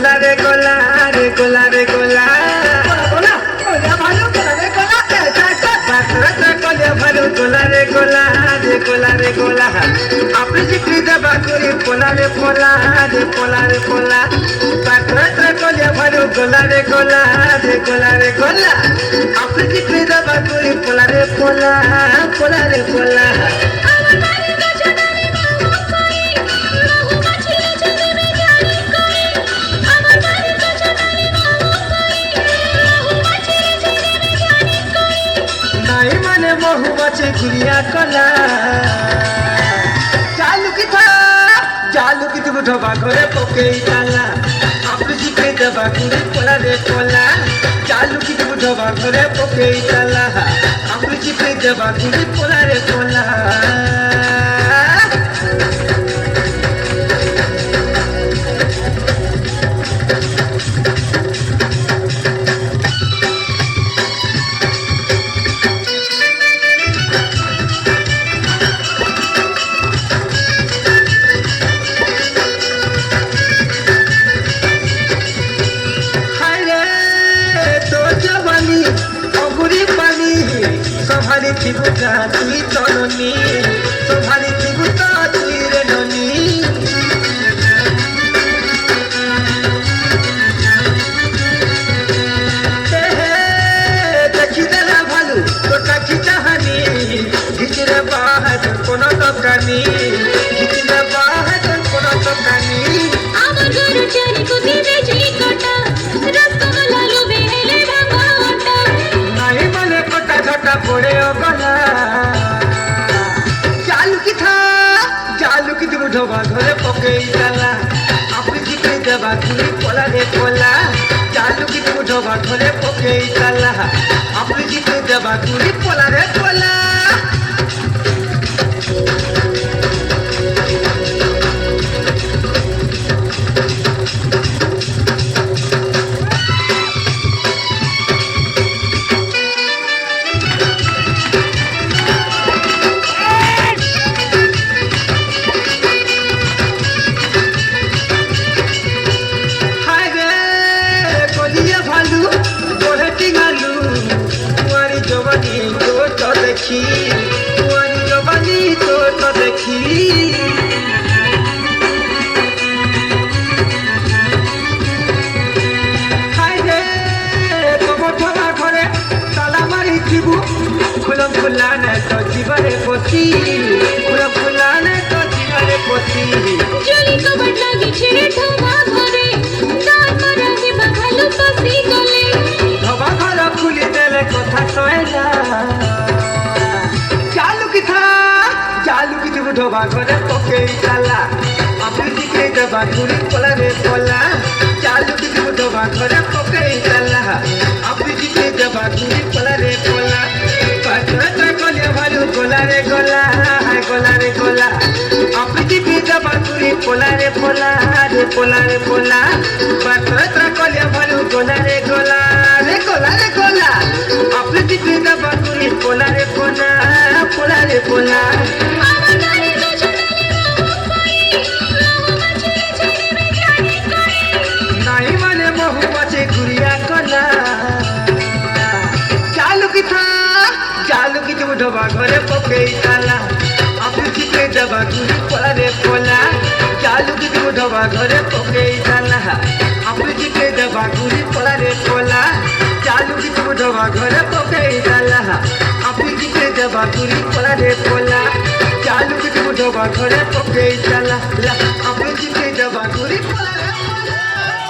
গোলা রে গোলা রে গোলা রে গোলা গোলা গোলা ভালো গোলা রে গোলা পাথরটা কলে ভালো গোলা রে গোলা রে গোলা রে গোলা আপনি জিক্রি দেবা করি পোলা রে পোলা রে পোলা রে পোলা পাথরটা কলে ভালো গোলা রে গোলা রে গোলা রে গোলা আপনি জিক্রি দেবা করি পোলা রে পোলা পোলা রে পোলা মহুমাছি ঘুরিয়া কলা চালু কি থা চালু কি তুমি ঢোবা ঘরে পকেই তালা আপনি জিকে দেবা ঘুরে পোলা রে পোলা চালু কি তুমি ঢোবা ঘরে পকেই তালা আপনি জিকে দেবা ঘুরে পোলা রে পোলা সভারে ত্রিভুজা তুই তননি সভারে ত্রিভুজা তুই রে ননি দেখি দেলা ভালু তোটা কি চাহানি ভিতরে বাহার কোন দোকানি ভিতরে বাহার কোন দোকানি আমার গরু চারি কুতি বেচি কটা রসগোল্লা লোভে হেলে ভাঙাটা নাই বলে কটা ঝটা পড়ে ও গলা চালু কি থা চালু কি তুমি ঢোবা ঘরে পকেই তালা আপনি জিতে দেবা তুমি পোলা রে পোলা চালু কি তুমি ঢোবা ঘরে পকেই তালা আপনি জিতে দেবা তুমি পোলা রে পোলা দেখি তোমারি জবানি তোর দেখি হাই রে তোমার ঠোলা ঘরে তালা মারি থিবু খুলম খুলা নে তো জীবনে পতি খুলম খুলা নে তো জীবনে পতি জলি কবর লাগি ছেড়ে ঢোবা ঘরে দাঁত মারাকে ভালো পাসি গলে ঢোবা ঘর খুলি দেলে কথা কয় না চালু কি তুমি ঢোবা ঘরে পকেই তালা আপনি জিকে দেবা ঘুরি পোলা রে পোলা চালু কি তুমি ঢোবা ঘরে পকেই তালা আপনি জিকে দেবা ঘুরি পোলা রে পোলা পাথরটা কলে ভালো গোলা রে গোলা হায় গোলা রে গোলা আপনি জিকে দেবা ঘুরি পোলা রে পোলা রে পোলা রে পোলা পাথরটা কলে ভালো গোলা রে গোলা রে গোলা রে গোলা আপনি জিকে দেবা ঘুরি পোলা রে পোলা পোলা রে পোলা আমার গাড়ি গজনালে মহুমাছি ছেড়ে জানি করে নাই মানে মহুমাছি ঘুরিয়া কলা চালু কি থা চালু কি তুমি ঢোবা ঘরে পকেই তালা আপনি জিতে দেবা ঘুরি পোলা রে পোলা চালু কি তুমি ঢোবা ঘরে পকেই তালা আপনি জিতে দেবা ঘুরি পোলা রে পোলা চালু কি তুমি ঢোবা ঘরে পকেই তালা আপনি জিতে দেবা ঘুরি পোলা রে পোলা চালু কি তুমি ঢোবা ঘরে পকেই তালা আপনি জিতে দেবা ঘুরি পোলা রে